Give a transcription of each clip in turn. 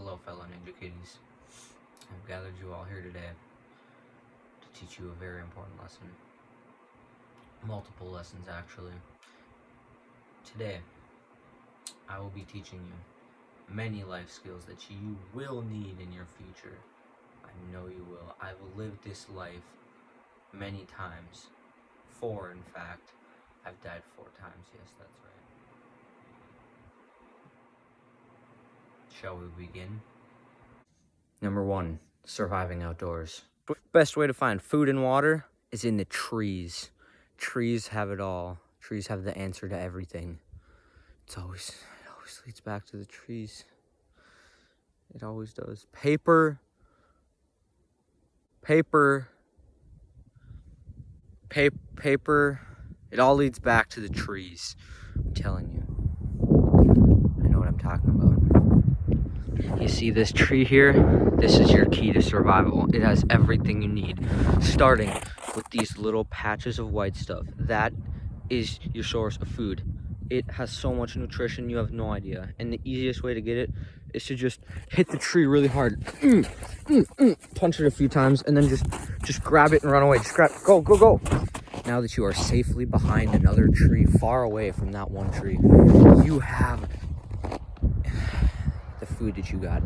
Hello, fellow Ninja Kitties. I've gathered you all here today to teach you a very important lesson. Multiple lessons, actually. Today, I will be teaching you many life skills that you will need in your future. I know you will. I've lived this life many times. 4, in fact. I've died 4 times. Yes, that's right. Shall we begin? Number 1, surviving outdoors. Best way to find food and water is in the trees. Trees have it all. Trees have the answer to everything. It always leads back to the trees. It always does. Paper. It all leads back to the trees. I'm telling you. I know what I'm talking about. You see this tree here? This is your key to survival. It has everything you need. Starting with these little patches of white stuff. That is your source of food. It has so much nutrition, you have no idea. And the easiest way to get it is to just hit the tree really hard. Punch it a few times and then just grab it and run away. Just grab, go. Now that you are safely behind another tree, far away from that one tree, you have the food that you got.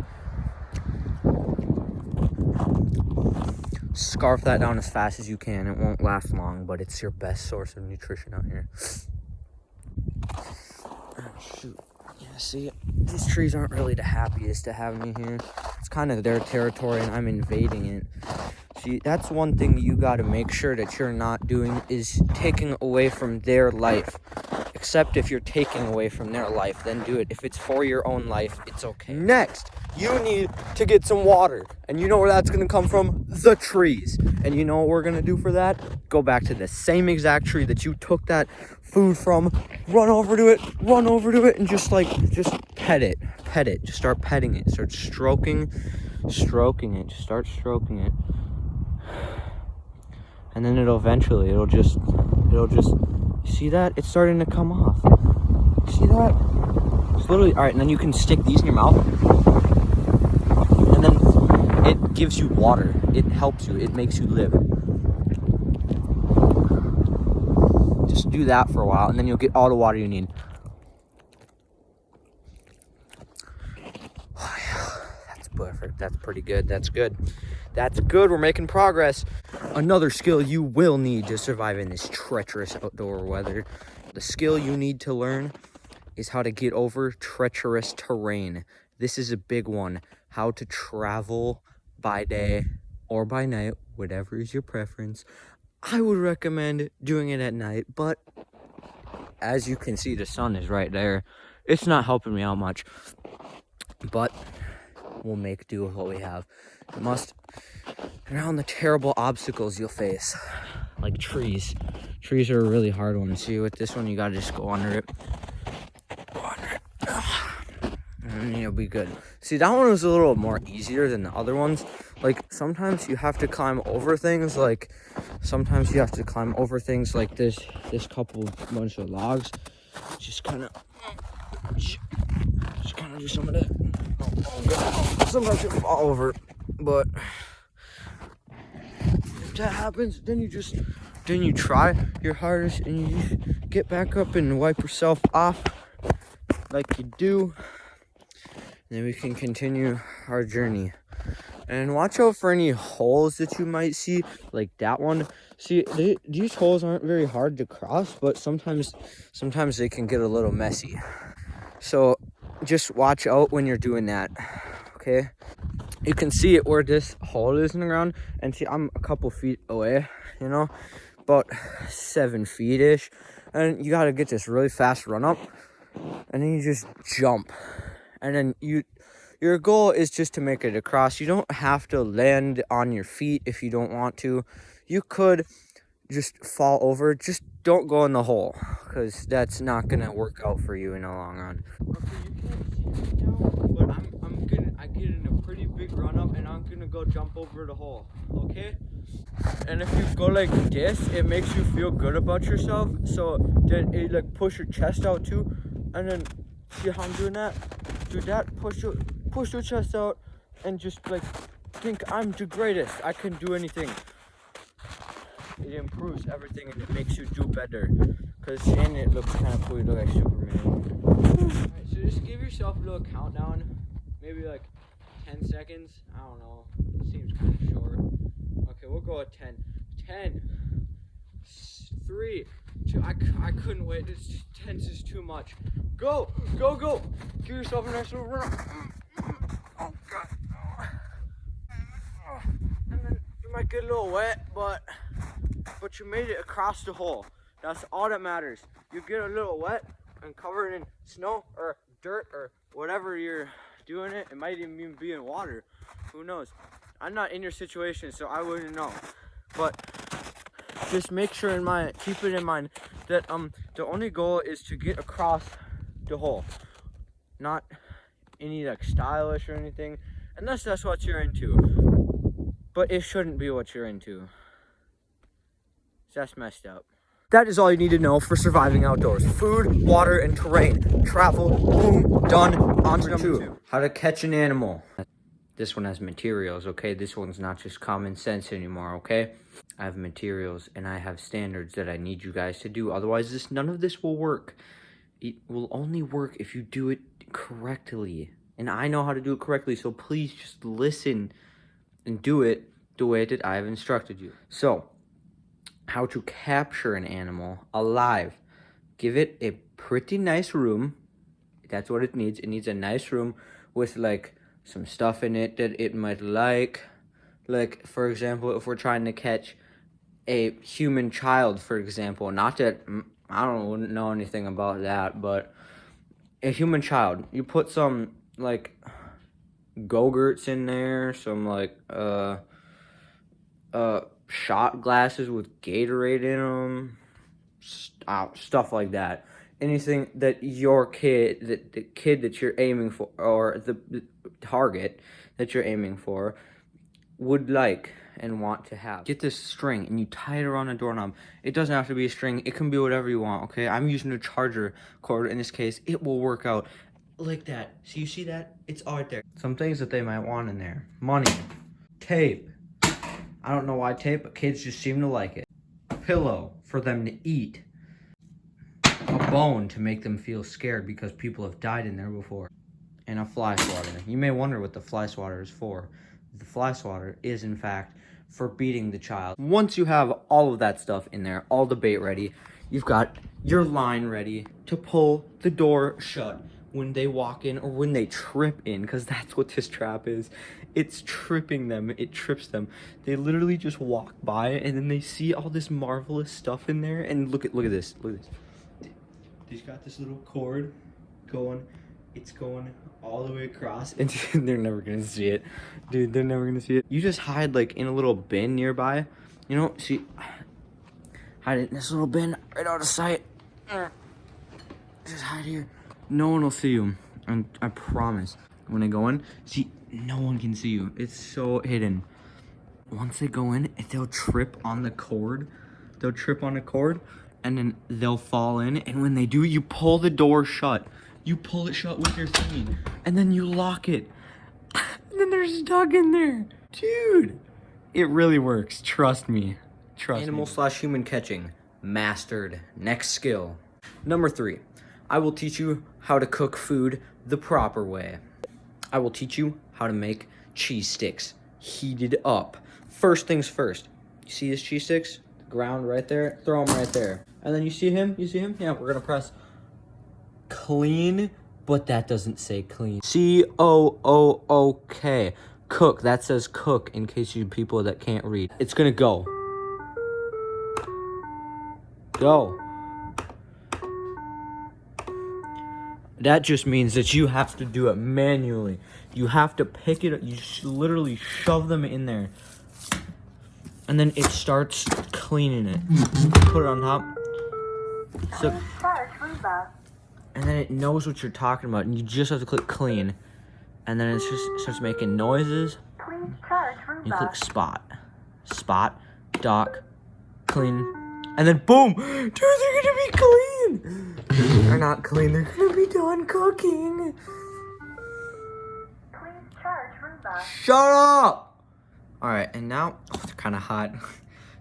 Scarf that down as fast as you can. It won't last long, but it's your best source of nutrition out here. Oh, shoot. Yeah, see, these trees aren't really the happiest to have me here. It's kind of their territory and I'm invading it. See, that's one thing you got to make sure that you're not doing is taking away from their life. Except if you're taking away from their life, then do it. If it's for your own life, it's okay. Next, you need to get some water. And you know where that's going to come from? The trees. And you know what we're going to do for that? Go back to the same exact tree that you took that food from. Run over to it, and just pet it. Just start petting it. Start stroking it. Just start stroking it. And then it'll just, see that? It's starting to come off. See that? It's literally, all right, and then you can stick these in your mouth. And then it gives you water. It helps you. It makes you live. Just do that for a while, and then you'll get all the water you need. Oh, yeah. That's perfect. That's pretty good. That's good. We're making progress. Another skill you will need to survive in this treacherous outdoor weather. The skill you need to learn is how to get over treacherous terrain. This is a big one. How to travel by day or by night, whatever is your preference. I would recommend doing it at night, but as you can see, the sun is right there. It's not helping me out much, but we'll make do with what we have. You must around the terrible obstacles you'll face, like trees. Trees are a really hard one. See, with this one, you gotta just go under it. And you'll be good. See, that one was a little more easier than the other ones. Like, sometimes you have to climb over things. Like this bunch of logs. Just kind of do some of that. Sometimes you fall over, but if that happens, then you try your hardest and you just get back up and wipe yourself off like you do. And then we can continue our journey. And watch out for any holes that you might see, like that one. See, these holes aren't very hard to cross, but sometimes they can get a little messy. So just watch out when you're doing that, okay? You can see it where this hole is in the ground, and see, I'm a couple feet away, about 7 feet-ish. And you gotta get this really fast run up, and then you just jump. And then your goal is just to make it across. You don't have to land on your feet if you don't want to. You could just fall over. Just don't go in the hole, because that's not gonna work out for you in the long run. Okay, you can't see me now, but I get in a pretty big run up, and I'm gonna go jump over the hole. Okay? And if you go like this, it makes you feel good about yourself. So then it push your chest out too, and then see how I'm doing that? Do that, push push your chest out and just like think I'm the greatest. I can do anything. It improves everything and it makes you do better. And it looks kind of cool. You look like Superman. Alright, so just give yourself a little countdown. Maybe like 10 seconds. I don't know. It seems kind of short. Okay, we'll go at 10. 10. 3. 2. I couldn't wait. 10 is too much. Go. Go, go. Give yourself a nice little run. Oh, God. And then you might get a little wet, but you made it across the hole. That's all that matters. You get a little wet and covered in snow or dirt or whatever you're doing it. It might even be in water. Who knows? I'm not in your situation, so I wouldn't know. But just make sure keep it in mind that the only goal is to get across the hole. Not any like stylish or anything, unless that's what you're into. But it shouldn't be what you're into. That's messed up. That is all you need to know for surviving outdoors. Food, water, and terrain. Travel, boom, done. On to number 2. How to catch an animal. This one has materials, okay? This one's not just common sense anymore, okay? I have materials and I have standards that I need you guys to do. Otherwise, none of this will work. It will only work if you do it correctly. And I know how to do it correctly, so please just listen and do it the way that I have instructed you. So, how to capture an animal alive. Give it a pretty nice room. That's what it needs. It needs a nice room with like some stuff in it that it might like. Like, for example, if we're trying to catch a human child, for example, not that I wouldn't know anything about that, but a human child, you put some like Go-Gurts in there, some like shot glasses with Gatorade in them, stuff like that. Anything that your kid, the kid that you're aiming for, or the target that you're aiming for, would like and want to have. Get this string and you tie it around a doorknob. It doesn't have to be a string. It can be whatever you want, okay? I'm using a charger cord in this case. It will work out like that. So you see that? It's all right there. Some things that they might want in there. Money. Tape. I don't know why tape, but kids just seem to like it. A pillow for them to eat. A bone to make them feel scared because people have died in there before. And a fly swatter. You may wonder what the fly swatter is for. The fly swatter is, in fact, for beating the child. Once you have all of that stuff in there, all the bait ready, you've got your line ready to pull the door shut when they walk in or when they trip in, because that's what this trap is. It's tripping them. It trips them. They literally just walk by and then they see all this marvelous stuff in there. And look at this. Look at this. He's got this little cord going. It's going all the way across, and they're never gonna see it, dude. They're never gonna see it. You just hide like in a little bin nearby, you know. See, hide it in this little bin right out of sight. Just hide here. No one will see you, and I promise. When they go in, see, no one can see you. It's so hidden. Once they go in, they'll trip on the cord. They'll trip on the cord, and then they'll fall in. And when they do, you pull the door shut. You pull it shut with your thingy, and then you lock it. And then they're stuck in there. Dude, it really works. Trust me. Trust me. Animal/human catching. Mastered. Next skill. Number 3. I will teach you how to cook food the proper way. I will teach you how to make cheese sticks. Heated up. First things first. You see these cheese sticks? The ground right there? Throw them right there. And then you see him? You see him? Yeah, we're going to press clean, but that doesn't say clean. C-O-O-O-K. Cook. That says cook in case you people that can't read. It's gonna go. Go. That just means that you have to do it manually. You have to pick it up. You literally shove them in there. And then it starts cleaning it. Put it on top. So, and then it knows what you're talking about, and you just have to click clean, and then it just starts making noises. You click spot, dock, clean, and then boom! Dude, they're gonna be clean! They're not clean, they're gonna be done cooking. Shut up! Alright, and now, oh, they're kind of hot.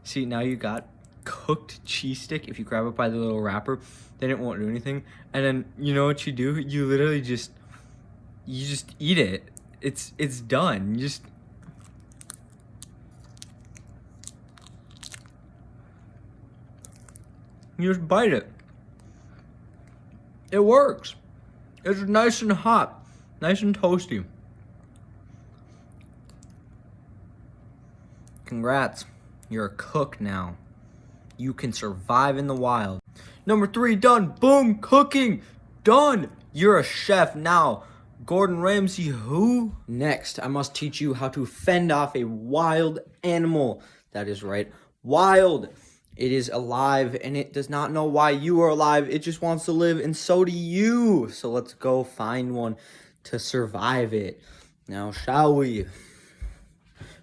See, now you got cooked cheese stick. If you grab it by the little wrapper, then it won't do anything. And then, you know what you do? You literally just eat it. It's done. You just bite it. It works. It's nice and hot, nice and toasty. Congrats, you're a cook now. You can survive in the wild. Number 3, done. Boom, cooking, done. You're a chef now. Gordon Ramsay, who? Next, I must teach you how to fend off a wild animal. That is right, wild. It is alive, and it does not know why you are alive. It just wants to live, and so do you. So let's go find one to survive it. Now, shall we?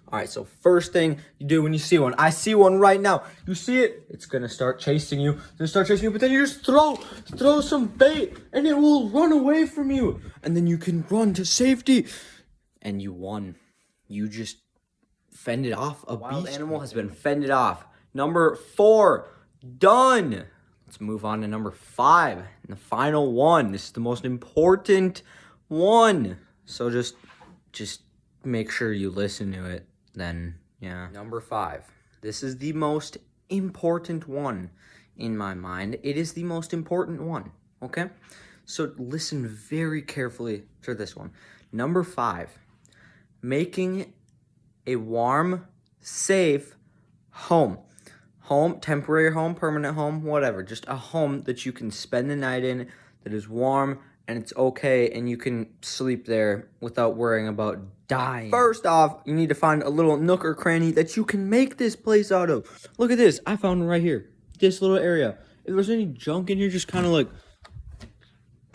All right, so first thing you do when you see one. I see one right now. You see it? It's going to start chasing you. But then you just throw some bait, and it will run away from you. And then you can run to safety. And you won. You just fended off a wild animal has been fended off. Number 4, done. Let's move on to number 5, and the final one. This is the most important one. So just make sure you listen to it. Then, yeah. Number 5. This is the most important one in my mind. It is the most important one, okay? So listen very carefully to this one. Number 5. Making a warm, safe home. Home, temporary home, permanent home, whatever. Just a home that you can spend the night in, that is warm, and it's okay, and you can sleep there without worrying about dying. First off, you need to find a little nook or cranny that you can make this place out of. Look at this. I found it right here. This little area. If there's any junk in here, just kind of like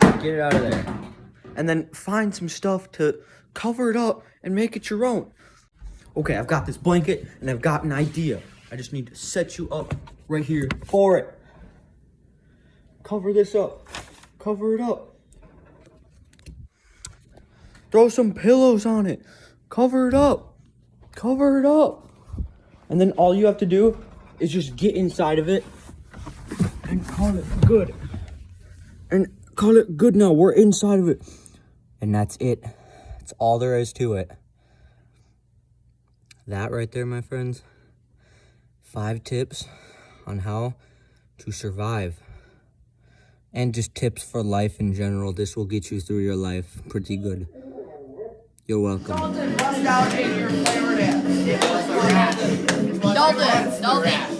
get it out of there. And then find some stuff to cover it up and make it your own. Okay, I've got this blanket, and I've got an idea. I just need to set you up right here for it. Cover this up. Cover it up. Throw some pillows on it. Cover it up. Cover it up. And then all you have to do is just get inside of it and call it good. And call it good now. We're inside of it. And that's it. That's all there is to it. That right there, my friends. 5 tips on how to survive. And just tips for life in general. This will get you through your life pretty good. You're welcome. Dalton, bust out in your flavor dance. Dalton.